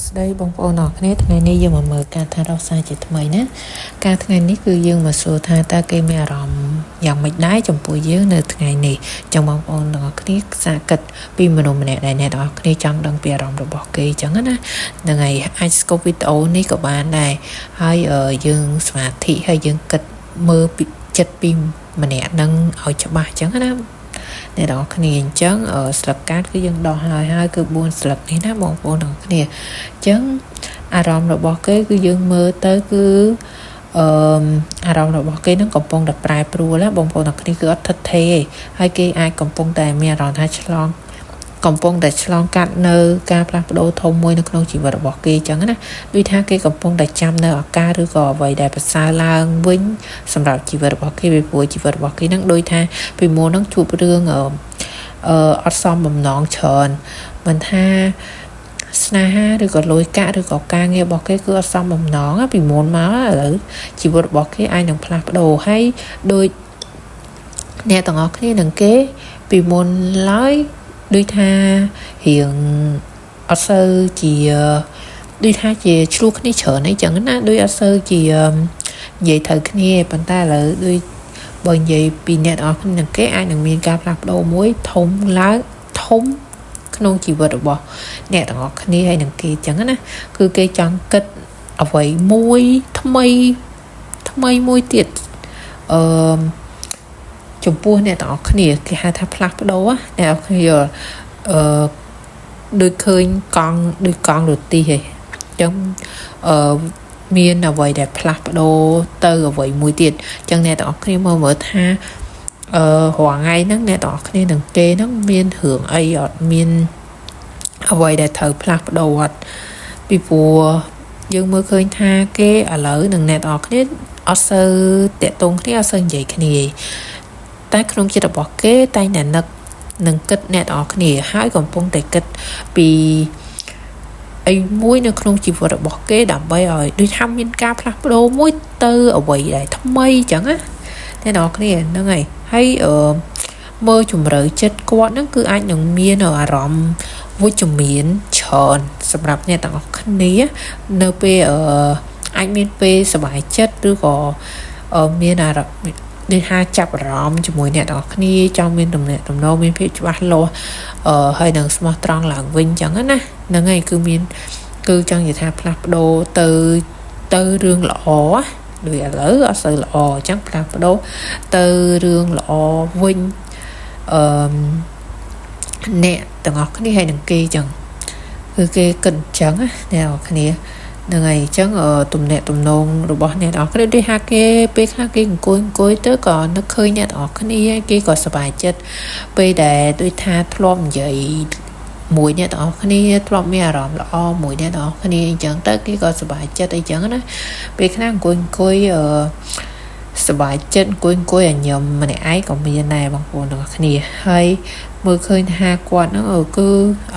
ស្ដីបងប្អូនអរគ្នាថ្ងៃនេះយើងមកមើលការថារកសារជាថ្មីណាការថ្ងៃនេះគឺយើងមកសួរថាតើគេមានអារម្មណ៍យ៉ាងម៉េចដែរចំពោះយើងនៅថ្ងៃនេះចឹងបងប្អូនទាំងអស់គ្នាសាកគិតពីមនុស្សម្នាក់ដែលអ្នកទាំងអស់គ្នាចង់ដឹងពីអារម្មណ៍របស់គេចឹងណាហ្នឹងហើយអាចស្គប់វីដេអូនេះក៏បានដែរហើយយើងសមាធិហើយយើងគិតមើលពីចិត្តពីម្នាក់នឹងឲ្យច្បាស់ចឹងណាអ្នកទាំងអស់គ្នាអញ្ចឹងស្លឹកកាតគឺយើងដោះហើយគឺ4ស្លឹកនេះណាបងប្អូនទាំងគ្នាអញ្ចឹងអារម្មណ៍របស់គេគឺយើងមើលទៅគឺអារម្មណ៍របស់គេនឹងកំពុងតែប្រែប្រួលណាបងប្អូនទាំងគ្នាគឺអត់ថិតថេរទេហើយគេអាចកំពុងតែមានអារម្មណ៍ថាកំពុងតែឆ្លងកាត់នៅការផ្លាស់ប្ដូរធំមួយនៅក្នុងជីវិតរបស់គេអញ្ចឹងណាដូចថាគេកំពុងតែចាំនៅឱកាសឬក៏អ្វីដែលប្រសើរឡើងវិញសម្រាប់ជីវិតរបស់គេពីព្រោះជីវិតរបស់គេនឹងដូចថាពីមុននឹងជួបរឿងអត់សមបំណងច្រើនមិនថាស្នេហាឬក៏លុយកាក់ឬក៏ការងាររបស់គេគឺអត់សមបំណងពីមុនមកឥឡូវជីវិតរបស់គេអាចនឹងផ្លាស់ប្ដូរហើយដូចអ្នកទាំងអស់គ្នានឹងគេពីមុនឡើយដូចថារៀងអត់សូវជាដូចថាជាឆ្លោះគ្នាច្រើនអីចឹងណាដូចអត់សូវជានិយាយត្រូវគ្នាប៉ុន្តែឥឡូវដូចបើនិយាយពីអ្នកទាំងអស់គ្នានឹងគេអាចនឹងមានការផ្លាស់ប្ដូរមួយធំឡើងធំក្នុងជីវិតរបស់អ្នកទាំងអស់គ្នាហើយនឹងគេចឹងណាគឺគេចង់គិតអ្វីមួយថ្មីមួយទៀតចំពោះអ្នកទាំងអស់គ្នាគេហៅថាផ្លាស់ប្ដូរអ្នកទាំងអស់គ្នាដូចឃើញកង់រទីហ៎អញ្ចឹងមានអ្វីដែលផ្លាស់ប្ដូរទៅអ្វីមួយទៀតអញ្ចឹងអ្នកទាំងអស់គ្នាមើលថារាល់ថ្ងៃហ្នឹងអ្នកទាំងអស់គ្នានឹងគេហ្នឹងមានរឿងអីអត់មានអ្វីដែលត្រូវផ្លាស់ប្ដូរអត់ពីព្រោះយើងមើលឃើញថាគេឥឡូវនឹងអ្នកទាំងអស់គ្នាអត់សូវតាក់ទងគ្នាអត់សូវនិយាយគ្នាតែក្នុងចិត្តរបស់គេតែតែនឹកនឹងគិតអ្នកទាំងអស់គ្នាហើយកំពុងតែគិតពីអីមួយនៅក្នុងជីវិតរបស់គេដើម្បីឲ្យដូចថាមានការផ្លាស់ប្ដូរមួយទៅអ្វីដែលថ្មីអញ្ចឹងណាអ្នកទាំងអស់គ្នាហ្នឹងហើយមើលជំរឿចិត្តគាត់ហ្នឹងគឺអាចនឹងមានអារម្មណ៍វិជ្ជមានច្រើនសម្រាប់អ្នកទាំងអស់គ្នានៅពេលអាចមានពេលសប្បាយចិត្តឬក៏មានអារម្មណ៍ដូចថាចាប់អារម្មណ៍ជាមួយអ្នកទាំងអស់គ្នាចង់មានទំនាក់ទំនងមានភាពច្បាស់លាស់ហើយនឹងស្មោះត្រង់ឡើងវិញអញ្ចឹងណាហ្នឹងហើយគឺចង់និយាយថាផ្លាស់ប្ដូរទៅរឿងល្អដូចឥឡូវអត់សូវល្អអញ្ចឹងផ្លាស់ប្ដូរទៅរឿងល្អវិញអ្នកទាំងអស់គ្នាហើយនឹងគេអញ្ចឹងគឺគេគិតអញ្ចឹងណាអ្នកទាំងអស់គ្នាហ្នឹងហើយអញ្ចឹងទំនាក់ទំនងរបស់អ្នកទាំងអស់គ្នាដូចថាគេពេលខ្លះគេអង្គុយទៅក៏នឹកឃើញអ្នកទាំងអស់គ្នាគេក៏សប្បាយចិត្តពេលដែលដូចថាធ្លាប់និយាយមួយអ្នកទាំងអស់គ្នាធ្លាប់មានអារម្មណ៍ល្អមួយអ្នកទាំងអស់គ្នាអញ្ចឹងទៅគេក៏សប្បាយចិត្តអីចឹងណាពេលខ្លះអង្គុយសប្បាយចិត្តអង្គុយឲ្យញឹមម្នាក់ឯងក៏មានដែរបងប្អូនទាំងអស់គ្នាហើយមើលឃើញថាគាត់ហ្នឹងគឺ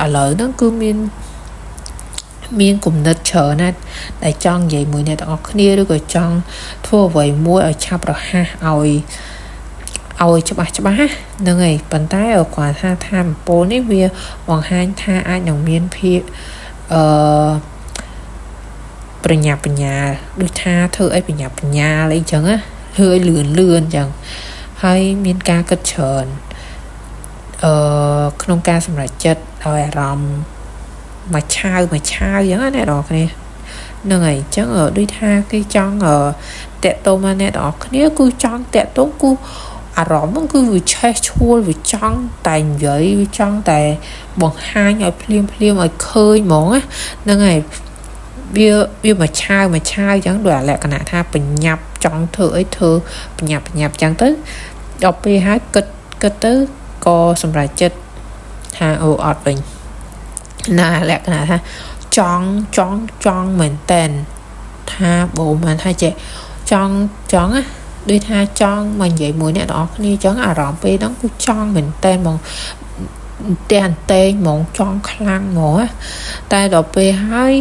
ឥឡូវហ្នឹងគឺមានគំនិតច្រើនណាស់ដែលចង់និយាយមួយអ្នកទាំងអស់គ្នាឬក៏ចង់ធ្វើអ្វីមួយឲ្យឆាប់រហ័សឲ្យច្បាស់ហ្នឹងហើយប៉ុន្តែគាត់ថាធម៌ពលនេះវាបង្ហាញថាអាចនឹងមានភាពប្រញាប់បញ្ញាដូចថាធ្វើអីប្រញាប់បញ្ញាអីចឹងណាធ្វើឲ្យលឿនអញ្ចឹងហើយមានការគិតច្រើនក្នុងការសម្រេចចិត្តឲ្យអារម្មណ៍មួយឆាវអញ្ចឹងណាអ្នកនរគ្នាហ្នឹងហើយអញ្ចឹងដូចថាគេចង់តាក់ទងមកអ្នកនរគ្នាគឺចង់តាក់ទងគឺអារម្មណ៍ហ្នឹងគឺវាឆេះឈួលវាចង់តែនិយាយវាចង់តែបង្ហាញឲ្យភ្លាមឲ្យឃើញហ្មងណាហ្នឹងហើយវាមួយឆាវអញ្ចឹងដោយលក្ខណៈថាបញ្ញាប់ចង់ធ្វើអីធ្វើបញ្ញាប់អញ្ចឹងទៅដល់ពេលហើយគិតទៅក៏សម្រេចចិត្តថាអត់វិញណាលក្ខណៈថាចង់មែនតែនថាបូមិនថាចេះចង់ណាដូចថាចង់មកនិយាយមួយអ្នកទាំងអស់គ្នាអញ្ចឹងអារម្មណ៍ពេលហ្នឹងគឺចង់មែនតែនហ្មងតែអន្តេងហ្មងចង់ខ្លាំងហ្មងតែដល់ពេលហើយ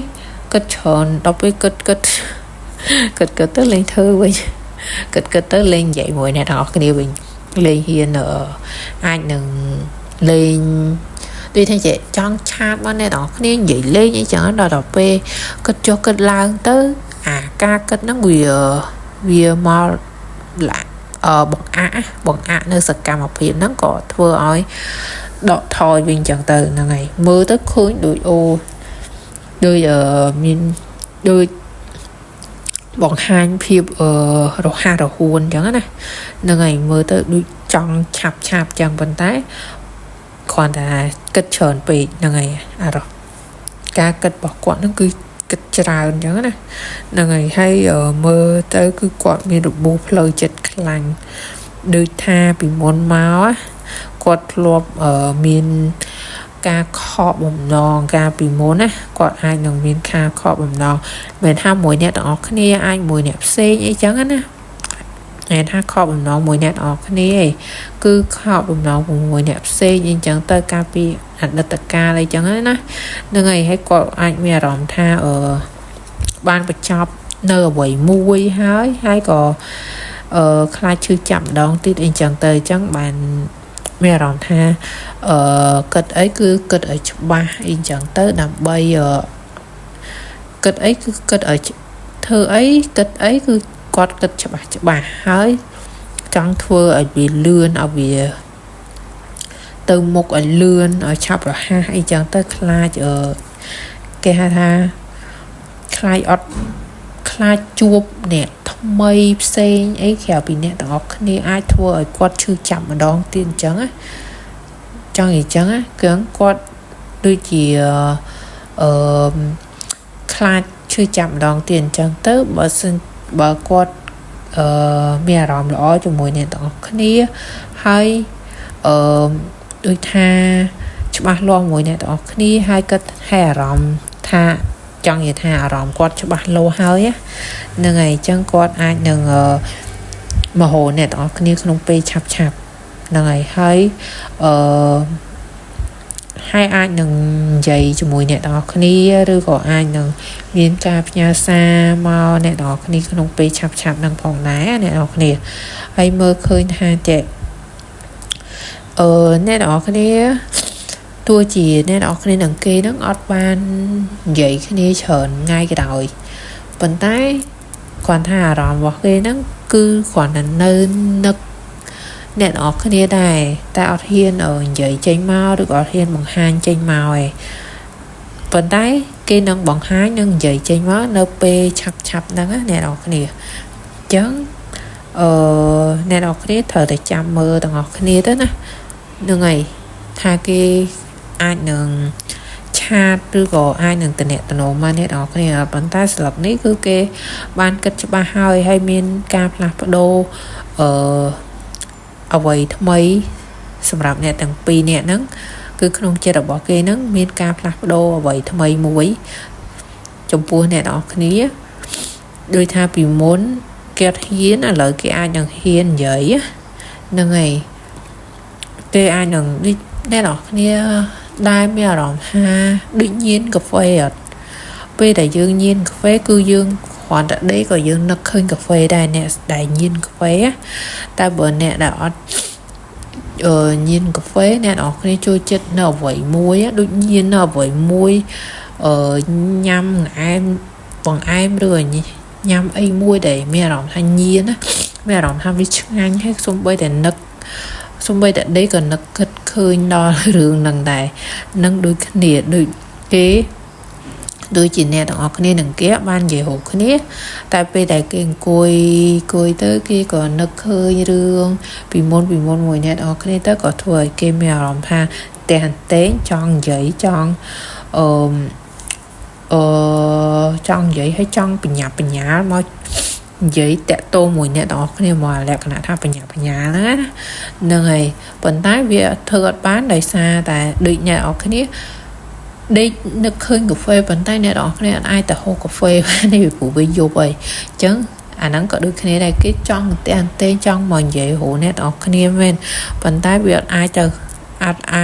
គិតច្រើនដល់ពេលគិតទៅលេងធ្វើវិញគិតទៅលេងនិយាយមួយអ្នកទាំងអស់គ្នាវិញលេងហ៊ានអាចនឹងលេង tuy thế chị chọn chạp mà này đó nên dậy lên như chẳng đó đọc về kết cho kết lang tới ca kết nó vì mà lại bọn ạ nơi sạc cả một hiện nó có vừa ơi đọ thôi viên chẳng từ là ngày mưa tới khối đuổi ô đôi mình đôi bọn hai phim đồ ha đồ huồn chẳng này là ngày mưa tới đuổi chọn chạp chẳng vận tái còn là kết tròn bị là ngày rồi ca kết bỏ quán nó cứ kết trào chẳng này là ngày hay mưa tới cứ quạt mình được bù lời chật lành đôi tha bị môn máu á quạt lộp ở miền ca kho bầm nòng ca bị môn á quạt ai nòng miền ca kho bầm nòng mình ham mùi nét ở cái này ai mùi nét xe như chẳng á này ha kho bầm nòng mùi nét ở cái này cứ kho bầm nòng mùi nét xe nhưng chẳng tới ca bị đặt đặt ca đây chẳng á nè nên ngày hay quạt ai mẹ ròm tha ở ban bạch chọc nơi quầy mui hay có khai chưa chậm đón tiết anh chẳng tới chẳng bạn mẹ rõm tha kết ấy cứ kết ở chụp ba anh chẳng tới đầm bây kết ấy cứ kết ở thơ ấy kết ấy cứ quạt kết chụp ba hơi chẳng thua ở bị lươn ở bị từ một ở lươn ở chọc rồi ha anh chẳng tới khai ở cái ha tha khai ọt khai chuột nè mây xe ấy khéo bị nè đó khi ai thua ở quạt chưa chậm mà đón tiền trắng á cho gì trắng á cứng quạt đôi chỉ khai chưa chậm đón tiền trắng tới bờ sân bờ quạt mẹ ròm rõ cho mùi nè đó khi hay đôi tha chụp lo mùi nè đó khi hai cái hè ròm tha chọn vậy thà ròm quạt cho bạn lâu hơi á nên ngày chân quạt ai nâng mà hồ này đó như không pe chạp nên ngày hơi hai ai nâng dày cho mùi này đó khi rồi có ai nâng miếng cạp nhà xa màu này đó khi không pe chạp nâng phòng ná này đó khi hay mơ khơi hai trẻ này đó khi tôi chỉ nên đó cái đằng kia nó ọt ban vậy cái này chởn ngay cái đầu vận tải còn thà ròm vào cái nó cứ còn là nơi nực nè đó cái này này ta ọt hiên ở vậy trên màu được ọt hiên bằng hai trên màu này vận tải cái nâng bằng hai nâng vậy trên màu nơ p chập nâng á nè đó cái này chấn nè đó cái này thời để chăm mơ đằng ọt cái này đó nè nâng ngày tha cái ai nâng chaឬក៏aiនឹងតំណែងមកនេះដល់គ្នាប៉ុន្តែស្លឹកនេះគឺគេបានគិតច្បាស់ហើយមានការផ្លាស់ប្ដូរអ្វីថ្មីសម្រាប់អ្នកទាំងពីរអ្នកហ្នឹងគឺក្នុងចិត្តរបស់គេហ្នឹងមានការផ្លាស់ប្ដូរអ្វីថ្មីមួយចំពោះអ្នកទាំងគ្នាដោយថាពីមុនគេហ៊ានឥឡូវគេអាចនឹងហ៊ាននិយាយហ្នឹងហើយគេអាចនឹងអ្នកទាំងគ្នាได้มีอารมณ์ថាដូចញៀនកាហ្វេអត់ពេលដែលយើងញៀនកាហ្វេគឺយើងគ្រាន់តែដេកក៏យើងនឹកឃើញកាហ្វេដែរអ្នកដែលញៀនកាហ្វេតែបើអ្នកដែលអត់ញៀនកាហ្វេអ្នកនរគ្នាចូលចិត្តនៅអ្វីមួយដូចញៀននៅអ្វីមួយញ៉ាំអែមបងអែមឬញ៉ាំអីមួយដែលមានអារម្មណ៍ថាញៀនណាមានអារម្មណ៍ថាវាឆ្ងាញ់ហើយសូម្បីតែនឹកសូម្បីតែដេកក៏នឹកគិតឃើញដល់រឿងហ្នឹងដែរនឹងដូចគ្នាដូចគេដូចជាអ្នកទាំងអស់គ្នានឹងគេបាននិយាយហៅគ្នាតែពេលដែលគេអង្គុយទៅគេក៏នឹកឃើញរឿងពីមុនមួយអ្នកទាំងអស់គ្នាទៅក៏ធ្វើឲ្យគេមានអារម្មណ៍ថាតែហន្តេងចង់និយាយចង់ចង់និយាយហើយចង់បញ្ញាមកនិយាយតាក់ទងមួយអ្នកទាំងអស់គ្នាមកលក្ខណៈថាបញ្ញាហ្នឹងហើយប៉ុន្តែវាធ្វើអត់បានដោយសារតែដូចអ្នកទាំងអស់គ្នាដេកនឹកឃើញកាហ្វេប៉ុន្តែអ្នកទាំងអស់គ្នាអត់អាចទៅហូបកាហ្វេបានទេព្រោះវាយប់ហើយអញ្ចឹងអាហ្នឹងក៏ដូចគ្នាដែរគេចង់តែចង់មកនិយាយហៅអ្នកទាំងអស់គ្នាមែនប៉ុន្តែវាអត់អា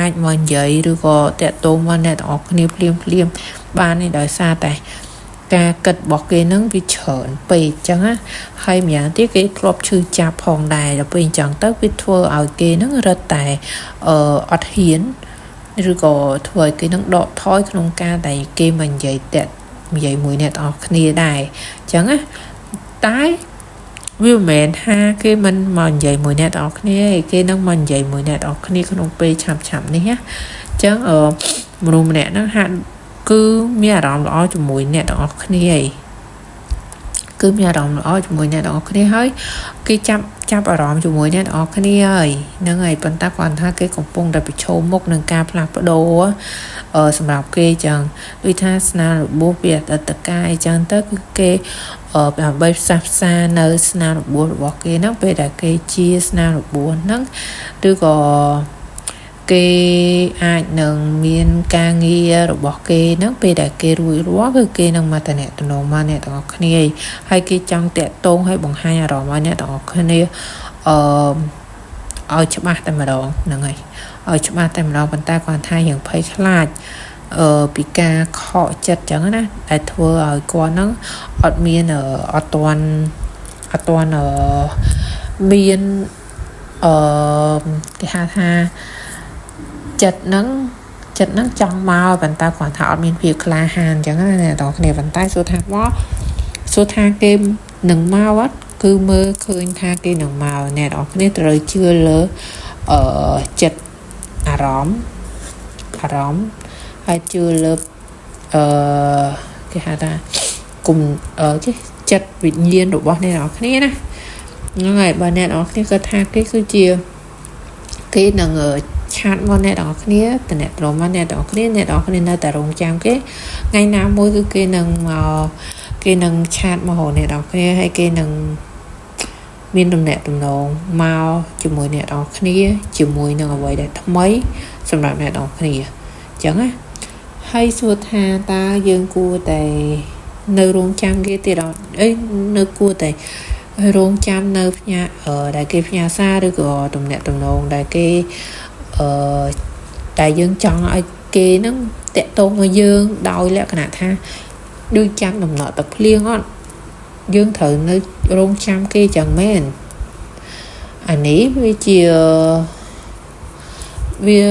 ចមកនិយាយឬក៏តាក់ទងមកអ្នកទាំងអស់គ្នាភ្លាមបានទេដោយសារតែការគិតរបស់គេហ្នឹងវាច្រើនពេកអញ្ចឹងណាហើយម្យ៉ាងទៀតគេធ្លាប់ឈឺចាប់ផងដែរដល់ពេលអញ្ចឹងទៅវាធ្វើឲ្យគេហ្នឹងរត់តែអត់ហ៊ាន ឬក៏ធ្វើឲ្យគេនឹងដកថយក្នុងការដែលគេមិននិយាយតែនិយាយមួយអ្នកទាំងអស់គ្នាដែរអញ្ចឹងណាតែវាមិនមែនថាគេមិនមកនិយាយមួយអ្នកទាំងអស់គ្នាគេនឹងមកនិយាយមួយអ្នកទាំងអស់គ្នាក្នុងពេលឆាប់នេះណាអញ្ចឹងមនុស្សម្នាក់ហ្នឹងហាក់គឺមានអារម្មណ៍ល្អជាមួយអ្នកទាំងអស់គ្នាឯងគឺមានអារម្មណ៍ល្អជាមួយអ្នកទាំងអស់គ្នាហើយគេចាប់អារម្មណ៍ជាមួយអ្នកទាំងអស់គ្នាហើយហ្នឹងហើយប៉ុន្តែគាត់ថាគេកំពុងតែប្រឈមមុខនឹងការផ្លាស់ប្ដូរសម្រាប់គេចឹងដូចថាស្នារបួសពីអតីតកាលអញ្ចឹងទៅគឺគេដើម្បីផ្សះផ្សានៅស្នារបួសរបស់គេហ្នឹងពេលដែលគេជាស្នារបួសហ្នឹងឬក៏គេអាចនឹងមានការងាររបស់គេហ្នឹងពេលដែលគេរួចរាល់គឺគេនឹងមកតំណែងមកអ្នកទាំងអស់គ្នាហើយគេចង់តាក់ទងឲ្យបង្ហាញអារម្មណ៍ឲ្យអ្នកទាំងអស់គ្នាឲ្យច្បាស់តែម្ដងហ្នឹងហើយឲ្យច្បាស់តែម្ដងប៉ុន្តែគាត់ថាយ៉ាងភ័យខ្លាចពីការខកចិត្តចឹងណាដែលធ្វើឲ្យគាត់ហ្នឹងអត់មានអត់ទាន់មានគេហៅថាចិត្តហ្នឹងចង់មកប៉ុន្តែគាត់ថាអត់មានភាពក្លាហានអញ្ចឹងណាអ្នកទាំងគ្នាប៉ុន្តែសួរថាគេនឹងមកអត់គឺមើលឃើញថាគេនឹងមកអ្នកទាំងគ្នាត្រូវជឿលើចិត្តអារម្មណ៍ហើយជឿលើគេហៅថាគុំចិត្តវិញ្ញាណរបស់អ្នកទាំងគ្នាណាហ្នឹងហើយបើអ្នកទាំងគ្នាគាត់ថាគេគឺជាគេនឹងឆាតមកអ្នកទាំងគ្នាតំណែងមកអ្នកទាំងគ្នានៅតែរងចាំគេថ្ងៃណាមួយគឺគេនឹងឆាតមកហៅអ្នកទាំងគ្នាហើយគេនឹងមានតំណែងមកជាមួយអ្នកទាំងគ្នាជាមួយនឹងអ្វីដែលថ្មីសម្រាប់អ្នកទាំងគ្នាអញ្ចឹងណាហើយសួរថាតើយើងគួរតែនៅរងចាំគេទៀតអត់នៅគួរតែរងចាំនៅផ្ញើដែលគេផ្ញើសារឬក៏តំណែងដែលគេតែយើងចង់ឲ្យគេហ្នឹងតាក់ទងមកយើងដោយលក្ខណៈថាដូចចាំដំណក់ទឹកភ្លៀងអត់យើងត្រូវនៅរងចាំគេចឹងមែនអានេះវា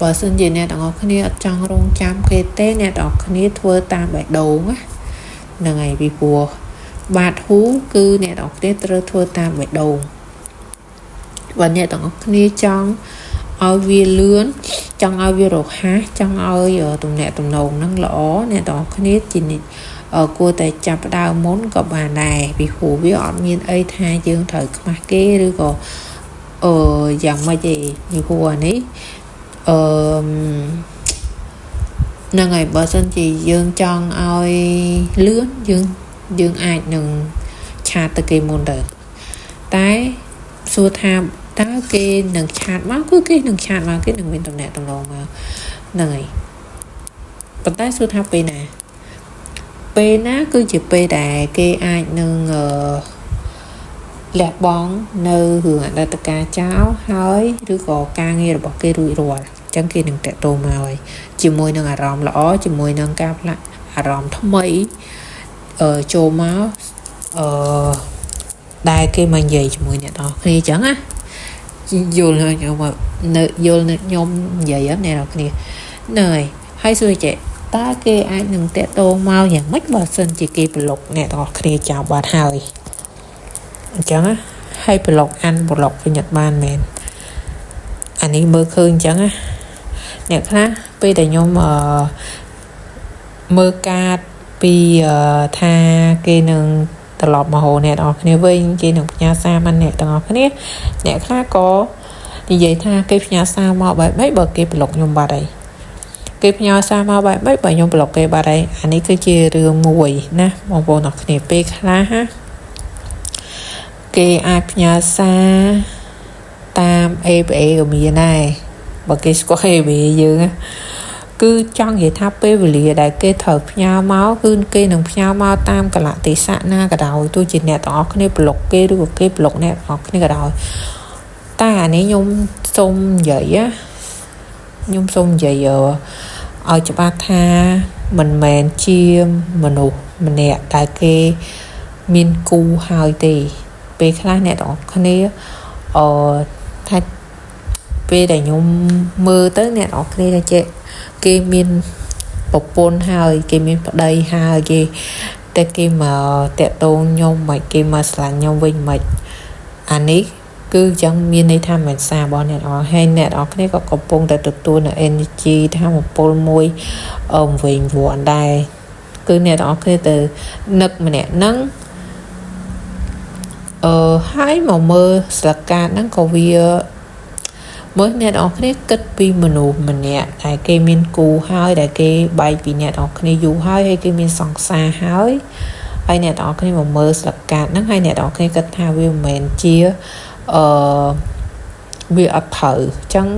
បើសិនជាអ្នកទាំងអស់គ្នាអត់ចង់រងចាំគេទេអ្នកទាំងអស់គ្នាធ្វើតាមបេះដូងណាហ្នឹងហើយពីព្រោះបាតហ៊ូគឺអ្នកទាំងអស់គ្នាត្រូវធ្វើតាមបេះដូងបើអ្នកទាំងអស់គ្នាចង់ឲ្យវាលឿនចង់ឲ្យវារហ័សចង់ឲ្យទំនាក់ទំនងហ្នឹងល្អអ្នកទាំងអស់គ្នាជានិច្ចគួរតែចាប់ផ្ដើមមុនក៏បានដែរពីព្រោះវាអត់មានអីថាយើងត្រូវខ្មាស់គេឬក៏យ៉ាងម៉េចទេពីព្រោះនេះហ្នឹងហើយបើសិនជាយើងចង់ឲ្យលឿនយើងអាចនឹងឆាតទៅគេមុនទៅតែសួរថាតើគេនឹងឆាតមកគឺគេនឹងឆាតមកគេនឹងមានតំណែងមកហ្នឹងហើយប៉ុន្តែសួរថាពេលណាគឺជាពេលដែលគេអាចនឹងលះបង់នៅរឿងអតីតកាលចោលហើយឬក៏ការងាររបស់គេរួចរាល់អញ្ចឹងគេនឹងតាក់ទងមកហើយជាមួយនឹងអារម្មណ៍ល្អជាមួយនឹងការផ្លាស់អារម្មណ៍ថ្មីចូលមកដែលគេមកនិយាយជាមួយអ្នកទាំងគ្នាអញ្ចឹងណាយល់ហើយខ្ញុំនិយាយអត់អ្នកទាំងគ្នាហ្នឹងហើយសួរចេះតើគេអាចនឹងតាក់ទងមកយ៉ាងម៉េចបើសិនជាគេប្លុកអ្នកទាំងគ្នាចោលបាត់ហើយអញ្ចឹងណាហើយប្លុកវិញអត់បានមែនអានេះមើលឃើញអញ្ចឹងណាអ្នកខ្លះពេលដែលខ្ញុំមើលកាតពីថាគេនឹងត្រឡប់មកហៅអ្នកទាំងគ្នាវិញគេនឹងផ្ញើសារមកអ្នកទាំងគ្នាអ្នកខ្លះក៏និយាយថាគេផ្ញើសារមកបែបម៉េចបើគេប្លុកខ្ញុំបាត់ហើយគេផ្ញើសារមកបែបម៉េចបើខ្ញុំប្លុកគេបាត់ហើយអានេះគឺជារឿងមួយណាបងប្អូនទាំងគ្នាពេលខ្លះណាគេអាចផ្ញើសារតាម APA ក៏មានដែរបើគេស្គាល់ APA យើងណាគឺចង់និយាយថាពេលវេលាដែលគេត្រូវផ្ញើមកគឺគេនឹងផ្ញើមកតាមកលៈទេសៈណាក៏ដោយទោះជាអ្នកទាំងអស់គ្នាប្លុកគេឬក៏គេប្លុកអ្នកទាំងអស់គ្នាក៏ដោយតែអានេះខ្ញុំសូមនិយាយឲ្យច្បាស់ថាមិនមែនជាមនុស្សម្នាក់ដែលគេមានគូហើយទេពេលខ្លះអ្នកទាំងអស់គ្នាថាព ពេលដែលខ្ញុំមើលទៅអ្នកនរគ្នាថាចេះគេមានប្រពន្ធហើយគេមានប្តីហើយគេតែគេមកតាក់ទងខ្ញុំមិនគេមកស្លាញ់ខ្ញុំវិញមិនអានេះគឺចឹងមានន័យថាមិនសាររបស់អ្នកនរហើយអ្នកនរគ្នាក៏កំពុងតែទទួលនៅ energy ថាមពលមួយវិញវ័នដែរគឺអ្នកនរគ្នាទៅនឹកម្នាក់ហ្នឹងហើយមកមើលស្លាកកាតហ្នឹងក៏វាមើលអ្នកនរគ្នាគិតពីមនុស្សម្នាក់ដែលគេមានគូហើយដែលគេបែកពីអ្នកនរគ្នាយូរហើយគេមានសង្សារហើយអ្នកនរគ្នាមកមើលស្លាកកាតហ្នឹងហើយអ្នកនរគ្នាគិតថាវាមិនមែនជាវាអត់ត្រូវអញ្ចឹង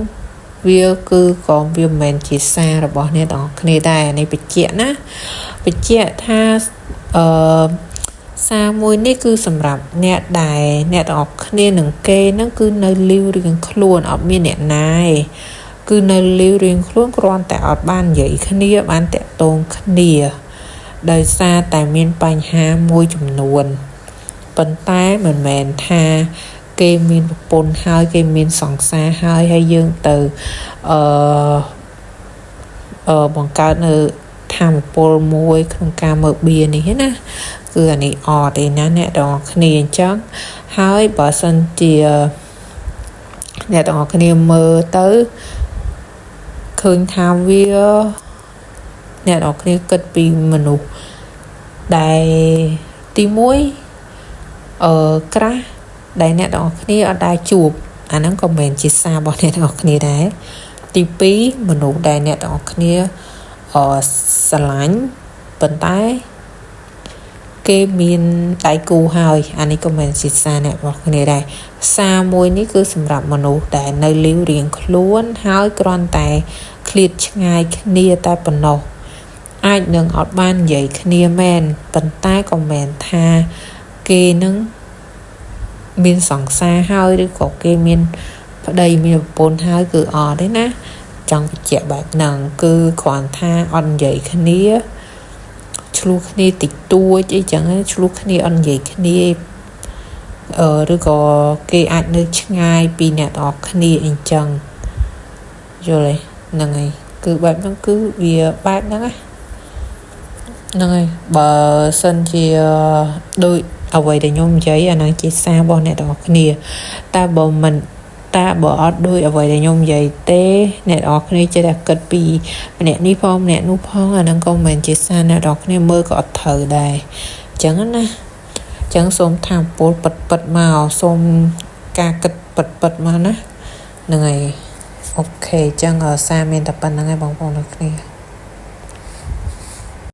វាគឺក៏វាមិនមែនជាសាររបស់អ្នកនរគ្នាដែរនេះបញ្ជាក់ណាបញ្ជាក់ថាសារមួយនេះគឺសម្រាប់អ្នកដែលអ្នកទាំងអស់គ្នានឹងគេហ្នឹងគឺនៅលីវរៀងខ្លួនអត់មានអ្នកណាឯងគឺនៅលីវរៀងខ្លួនគ្រាន់តែអត់បាននិយាយគ្នាបានតាក់ទងគ្នាដោយសារតែមានបញ្ហាមួយចំនួនប៉ុន្តែមិនមែនថាគេមានប្រពន្ធហើយគេមានសង្សារហើយយើងទៅបង្កើតនៅធម៌ពលមួយក្នុងការមើលបៀនេះណាគឺអានេះអត់ទេណាអ្នកទាំងអស់គ្នាអញ្ចឹងហើយបើសិនជាអ្នកទាំងអស់គ្នាមើលទៅឃើញថាវាអ្នកទាំងអស់គ្នាគិតពីមនុស្សដែលទី1ក្រាស់ដែលអ្នកទាំងអស់គ្នាអត់ដែលជួបអាហ្នឹងក៏មិនជាសាររបស់អ្នកទាំងអស់គ្នាដែរទី2មនុស្សដែលអ្នកទាំងអស់គ្នាស្រឡាញ់ប៉ុន្តែគេមានដៃគូហើយអានេះក៏មិនជាសារអ្នករបស់គ្នាដែរសារមួយនេះគឺសម្រាប់មនុស្សដែលនៅលីវរៀងខ្លួនហើយគ្រាន់តែឃ្លាតឆ្ងាយគ្នាតែប៉ុណ្ណោះអាចនឹងអត់បាននិយាយគ្នាមែនប៉ុន្តែក៏មិនថាគេនឹងមានសង្សារហើយឬក៏គេមានប្តីមានប្រពន្ធហើយគឺអត់ទេណាចង់បញ្ជាក់បែបហ្នឹងគឺគ្រាន់ថាអត់និយាយគ្នាឆ្លោះគ្នាតិចតួចអីចឹងឆ្លោះគ្នាអត់និយាយគ្នាឬក៏គេអាចនៅឆ្ងាយពីអ្នកនរគ្នាអីចឹងយល់ទេហ្នឹងហើយគឺបែបហ្នឹងគឺវាបែបហ្នឹងហ្នឹងហើយបើសិនជាដូចអ្វីដែលខ្ញុំនិយាយអាហ្នឹងជាសាររបស់អ្នកនរគ្នាតែបើមិនតែបើអត់ដូចអ្វីដែលខ្ញុំនិយាយទេអ្នកនរគ្នាចេះតែគិតពីម្នាក់នេះផងម្នាក់នោះផងអាហ្នឹងក៏មិនមែនជាសារអ្នកនរគ្នាមើលក៏អត់ត្រូវដែរអញ្ចឹងណាអញ្ចឹងសូមថាពលពិតមកសូមការគិតពិតមកណាហ្នឹងហើយអូខេអញ្ចឹងសារមានតែប៉ុណ្្នឹងឯងបងប្អូនទាំងគ្នា